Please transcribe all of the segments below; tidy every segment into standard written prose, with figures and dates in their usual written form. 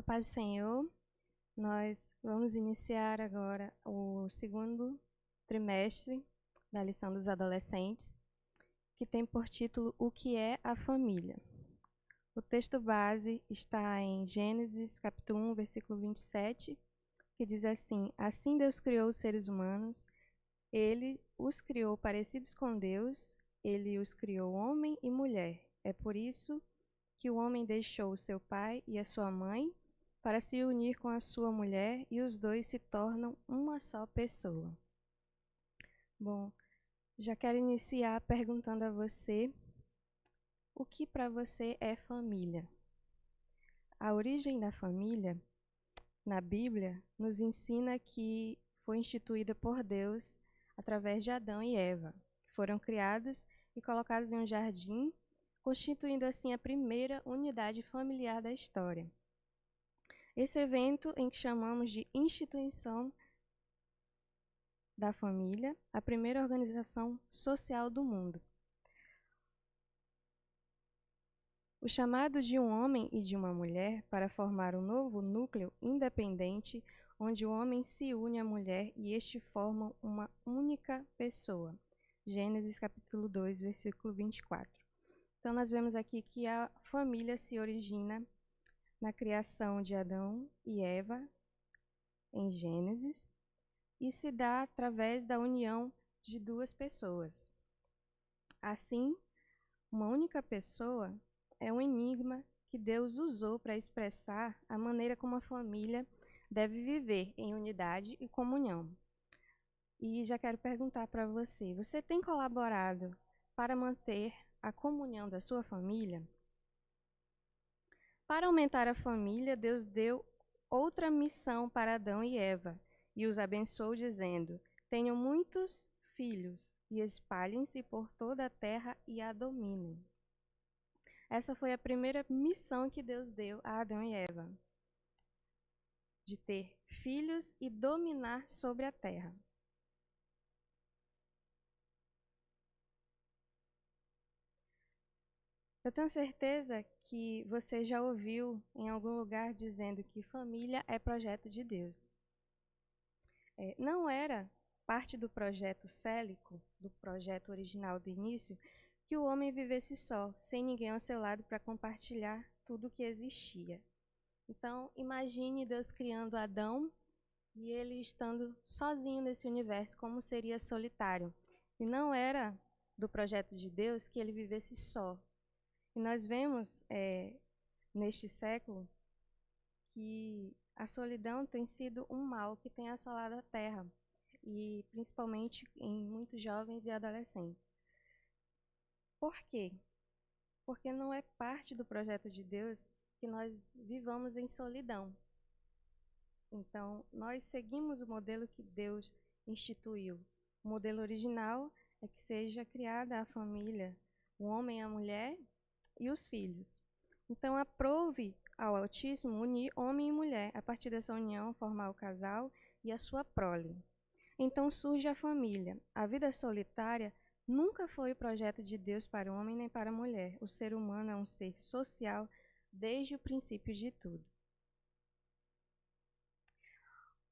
A paz do Senhor, nós vamos iniciar agora o segundo trimestre da lição dos adolescentes, que tem por título O que é a família? O texto base está em Gênesis capítulo 1, versículo 27, que diz assim: Assim Deus criou os seres humanos, Ele os criou parecidos com Deus, Ele os criou homem e mulher. É por isso que o homem deixou o seu pai e a sua mãe para se unir com a sua mulher e os dois se tornam uma só pessoa. Bom, já quero iniciar perguntando a você o que para você é família. A origem da família, na Bíblia, nos ensina que foi instituída por Deus através de Adão e Eva, que foram criados e colocados em um jardim, constituindo assim a primeira unidade familiar da história. Esse evento, em que chamamos de instituição da família, a primeira organização social do mundo. O chamado de um homem e de uma mulher para formar um novo núcleo independente, onde o homem se une à mulher e estes formam uma única pessoa. Gênesis capítulo 2, versículo 24. Então, nós vemos aqui que a família se origina na criação de Adão e Eva, em Gênesis, e se dá através da união de duas pessoas. Assim, uma única pessoa é um enigma que Deus usou para expressar a maneira como a família deve viver em unidade e comunhão. E já quero perguntar para você, você tem colaborado para manter a comunhão da sua família? Para aumentar a família, Deus deu outra missão para Adão e Eva e os abençoou, dizendo: Tenham muitos filhos e espalhem-se por toda a terra e a dominem. Essa foi a primeira missão que Deus deu a Adão e Eva, de ter filhos e dominar sobre a terra. Eu tenho certeza que você já ouviu em algum lugar dizendo que família é projeto de Deus. Não era parte do projeto célico, do projeto original do início, que o homem vivesse só, sem ninguém ao seu lado para compartilhar tudo o que existia. Então, imagine Deus criando Adão e ele estando sozinho nesse universo, como seria solitário. E não era do projeto de Deus que ele vivesse só. E nós vemos neste século que a solidão tem sido um mal que tem assolado a Terra, e principalmente em muitos jovens e adolescentes. Por quê? Porque não é parte do projeto de Deus que nós vivamos em solidão. Então, nós seguimos o modelo que Deus instituiu. O modelo original é que seja criada a família, o homem, a mulher e os filhos. Então, aprove ao Altíssimo unir homem e mulher, a partir dessa união formar o casal e a sua prole. Então surge a família. A vida solitária nunca foi o projeto de Deus para o homem nem para a mulher. O ser humano é um ser social desde o princípio de tudo.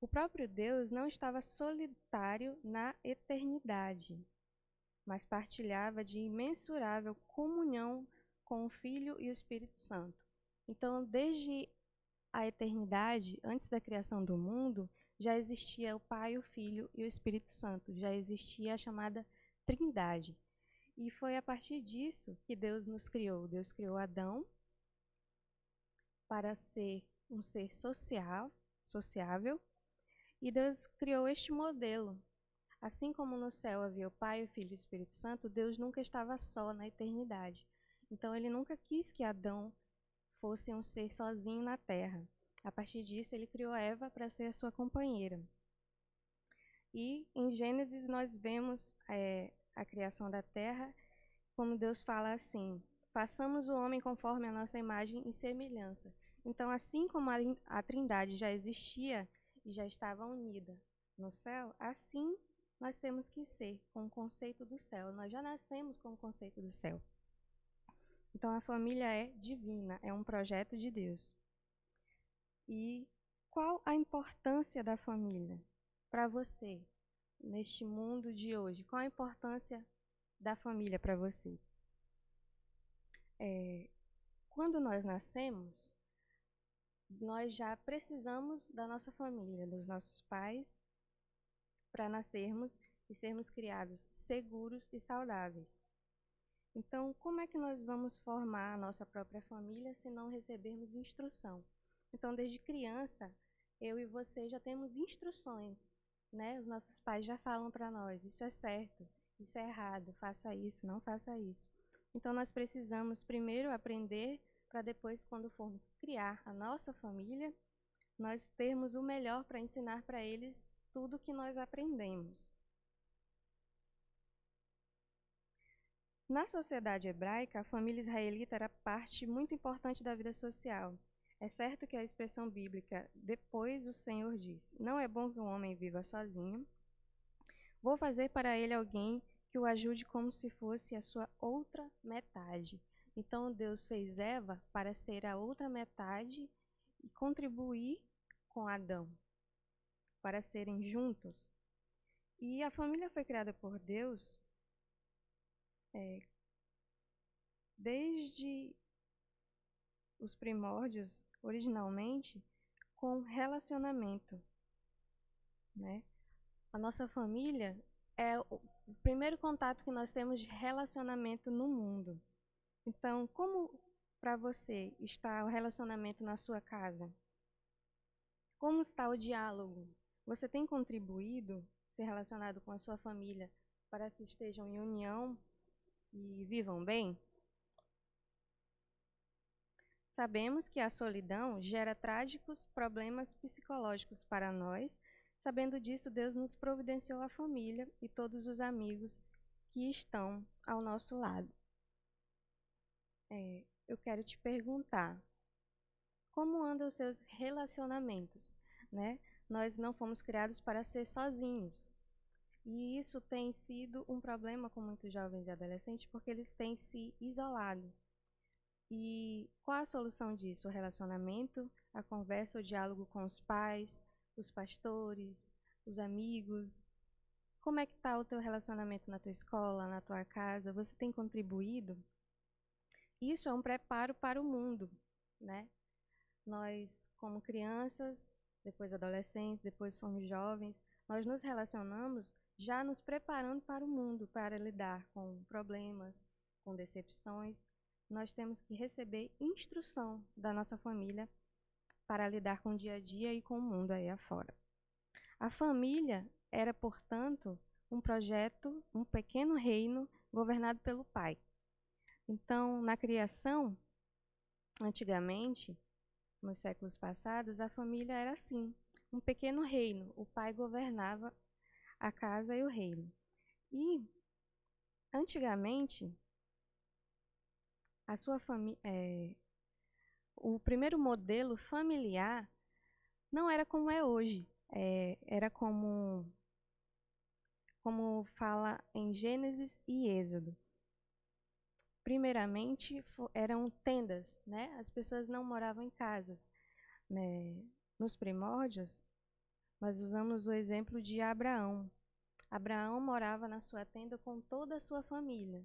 O próprio Deus não estava solitário na eternidade, mas partilhava de imensurável comunhão com o Filho e o Espírito Santo. Então, desde a eternidade, antes da criação do mundo, já existia o Pai, o Filho e o Espírito Santo, já existia a chamada Trindade. E foi a partir disso que Deus nos criou. Deus criou Adão para ser um ser sociável, e Deus criou este modelo. Assim como no céu havia o Pai, o Filho e o Espírito Santo, Deus nunca estava só na eternidade. Então ele nunca quis que Adão fosse um ser sozinho na terra. A partir disso, ele criou Eva para ser a sua companheira. E em Gênesis nós vemos a criação da terra, como Deus fala assim: façamos o homem conforme a nossa imagem e semelhança. Então, assim como a Trindade já existia e já estava unida no céu, assim nós temos que ser com o conceito do céu. Nós já nascemos com o conceito do céu. Então, a família é divina, é um projeto de Deus. E qual a importância da família para você neste mundo de hoje? Qual a importância da família para você? Quando nós nascemos, nós já precisamos da nossa família, dos nossos pais, para nascermos e sermos criados seguros e saudáveis. Então, como é que nós vamos formar a nossa própria família se não recebermos instrução? Então, desde criança, eu e você já temos instruções, né? Os nossos pais já falam para nós, isso é certo, isso é errado, faça isso, não faça isso. Então, nós precisamos primeiro aprender para depois, quando formos criar a nossa família, nós termos o melhor para ensinar para eles tudo o que nós aprendemos. Na sociedade hebraica, a família israelita era parte muito importante da vida social. É certo que a expressão bíblica, depois o Senhor disse, não é bom que um homem viva sozinho, vou fazer para ele alguém que o ajude como se fosse a sua outra metade. Então Deus fez Eva para ser a outra metade e contribuir com Adão, para serem juntos. E a família foi criada por Deus desde os primórdios, originalmente, com relacionamento, né? A nossa família é o primeiro contato que nós temos de relacionamento no mundo. Então, como para você está o relacionamento na sua casa? Como está o diálogo? Você tem contribuído, se relacionado com a sua família, para que estejam em união e vivam bem? Sabemos que a solidão gera trágicos problemas psicológicos para nós. Sabendo disso, Deus nos providenciou a família e todos os amigos que estão ao nosso lado. Eu quero te perguntar, como andam os seus relacionamentos, né? Nós não fomos criados para ser sozinhos. E isso tem sido um problema com muitos jovens e adolescentes, porque eles têm se isolado. E qual a solução disso? O relacionamento, a conversa, o diálogo com os pais, os pastores, os amigos. Como é que está o teu relacionamento na tua escola, na tua casa? Você tem contribuído? Isso é um preparo para o mundo, né? Nós, como crianças, depois adolescentes, depois somos jovens, nós nos relacionamos já nos preparando para o mundo, para lidar com problemas, com decepções. Nós temos que receber instrução da nossa família para lidar com o dia a dia e com o mundo aí afora. A família era, portanto, um projeto, um pequeno reino governado pelo pai. Então, na criação, antigamente, nos séculos passados, a família era assim, um pequeno reino. O pai governava a casa e o reino. E, antigamente, a sua o primeiro modelo familiar não era como é hoje. Era como fala em Gênesis e Êxodo. Primeiramente, eram tendas, né? As pessoas não moravam em casas, né? Nos primórdios, nós usamos o exemplo de Abraão. Abraão morava na sua tenda com toda a sua família.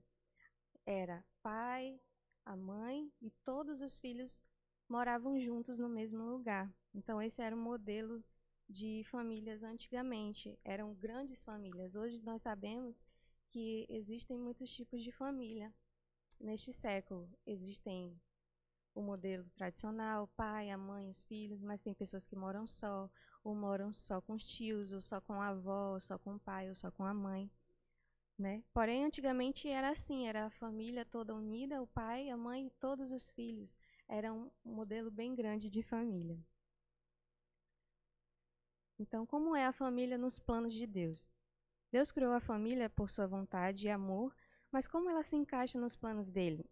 Era pai, a mãe e todos os filhos moravam juntos no mesmo lugar. Então, esse era o modelo de famílias antigamente. Eram grandes famílias. Hoje nós sabemos que existem muitos tipos de família. Neste século, existem o modelo tradicional, o pai, a mãe, os filhos, mas tem pessoas que moram só, ou moram só com os tios, ou só com a avó, ou só com o pai, ou só com a mãe, né? Porém, antigamente era assim, era a família toda unida, o pai, a mãe e todos os filhos. Era um modelo bem grande de família. Então, como é a família nos planos de Deus? Deus criou a família por sua vontade e amor, mas como ela se encaixa nos planos dele?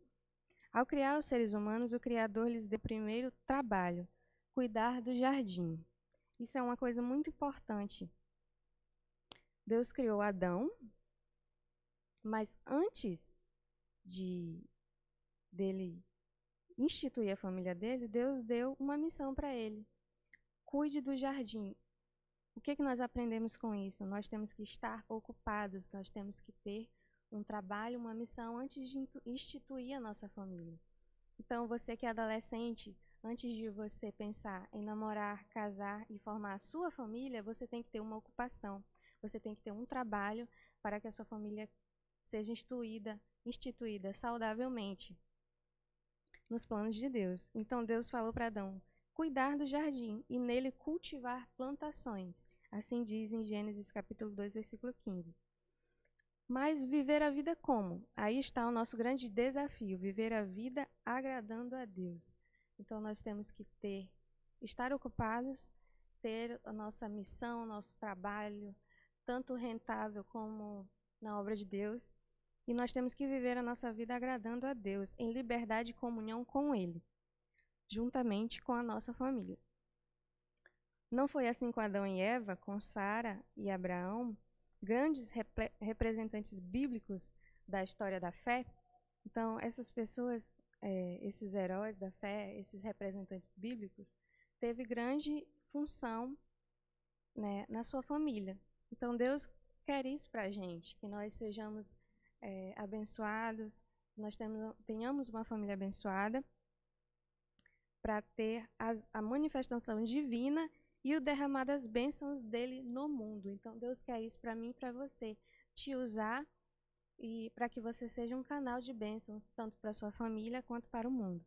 Ao criar os seres humanos, o Criador lhes deu primeiro trabalho, cuidar do jardim. Isso é uma coisa muito importante. Deus criou Adão, mas antes dele instituir a família dele, Deus deu uma missão para ele. cuide do jardim. O que nós aprendemos com isso? Nós temos que estar ocupados, nós temos que ter um trabalho, uma missão antes de instituir a nossa família. Então, você que é adolescente, antes de você pensar em namorar, casar e formar a sua família, você tem que ter uma ocupação, você tem que ter um trabalho para que a sua família seja instituída saudavelmente nos planos de Deus. Então, Deus falou para Adão cuidar do jardim e nele cultivar plantações. Assim diz em Gênesis capítulo 2, versículo 15. Mas viver a vida como? Aí está o nosso grande desafio, viver a vida agradando a Deus. Então nós temos que estar ocupados, ter a nossa missão, nosso trabalho, tanto rentável como na obra de Deus. E nós temos que viver a nossa vida agradando a Deus, em liberdade e comunhão com Ele, juntamente com a nossa família. Não foi assim com Adão e Eva, com Sara e Abraão, grandes representantes bíblicos da história da fé. Então, essas pessoas, esses heróis da fé, esses representantes bíblicos, teve grande função, né, na sua família. Então, Deus quer isso para a gente, que nós sejamos abençoados, nós tenhamos uma família abençoada, para ter a manifestação divina e o derramar das bênçãos dele no mundo. Então, Deus quer isso para mim e para você, te usar e para que você seja um canal de bênçãos, tanto para a sua família quanto para o mundo.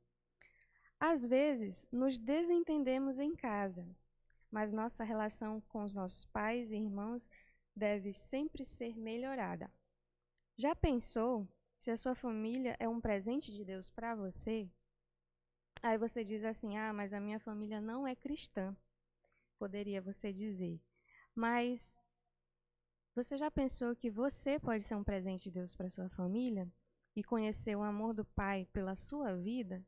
Às vezes, nos desentendemos em casa, mas nossa relação com os nossos pais e irmãos deve sempre ser melhorada. Já pensou se a sua família é um presente de Deus para você? Aí você diz assim, mas a minha família não é cristã, poderia você dizer. Mas você já pensou que você pode ser um presente de Deus para sua família e conhecer o amor do Pai pela sua vida?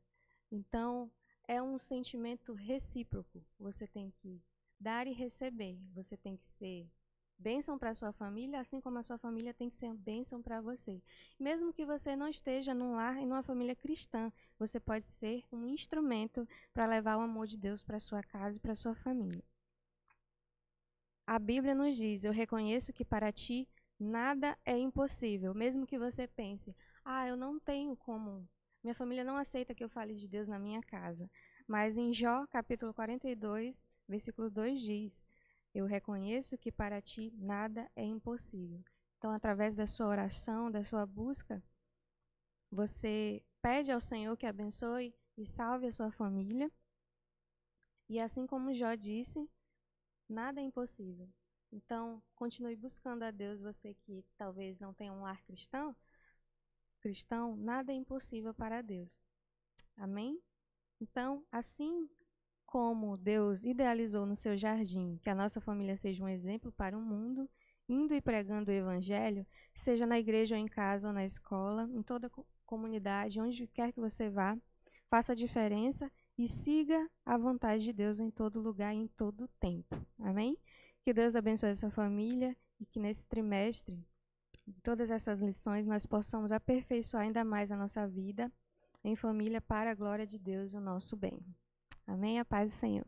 Então, é um sentimento recíproco. Você tem que dar e receber. Você tem que ser bênção para a sua família, assim como a sua família tem que ser bênção para você. Mesmo que você não esteja num lar e numa família cristã, você pode ser um instrumento para levar o amor de Deus para a sua casa e para a sua família. A Bíblia nos diz, eu reconheço que para ti nada é impossível, mesmo que você pense, eu não tenho como, minha família não aceita que eu fale de Deus na minha casa. Mas em Jó, capítulo 42, versículo 2 diz, eu reconheço que para ti nada é impossível. Então, através da sua oração, da sua busca, você pede ao Senhor que abençoe e salve a sua família. E assim como Jó disse, nada é impossível. Então, continue buscando a Deus, você que talvez não tenha um lar cristão, nada é impossível para Deus. Amém? Então, assim como Deus idealizou no seu jardim que a nossa família seja um exemplo para o mundo, indo e pregando o Evangelho, seja na igreja ou em casa ou na escola, em toda a comunidade, onde quer que você vá, faça a diferença e siga a vontade de Deus em todo lugar e em todo tempo. Amém? Que Deus abençoe a sua família e que nesse trimestre, todas essas lições, nós possamos aperfeiçoar ainda mais a nossa vida em família para a glória de Deus e o nosso bem. Amém? A paz do Senhor.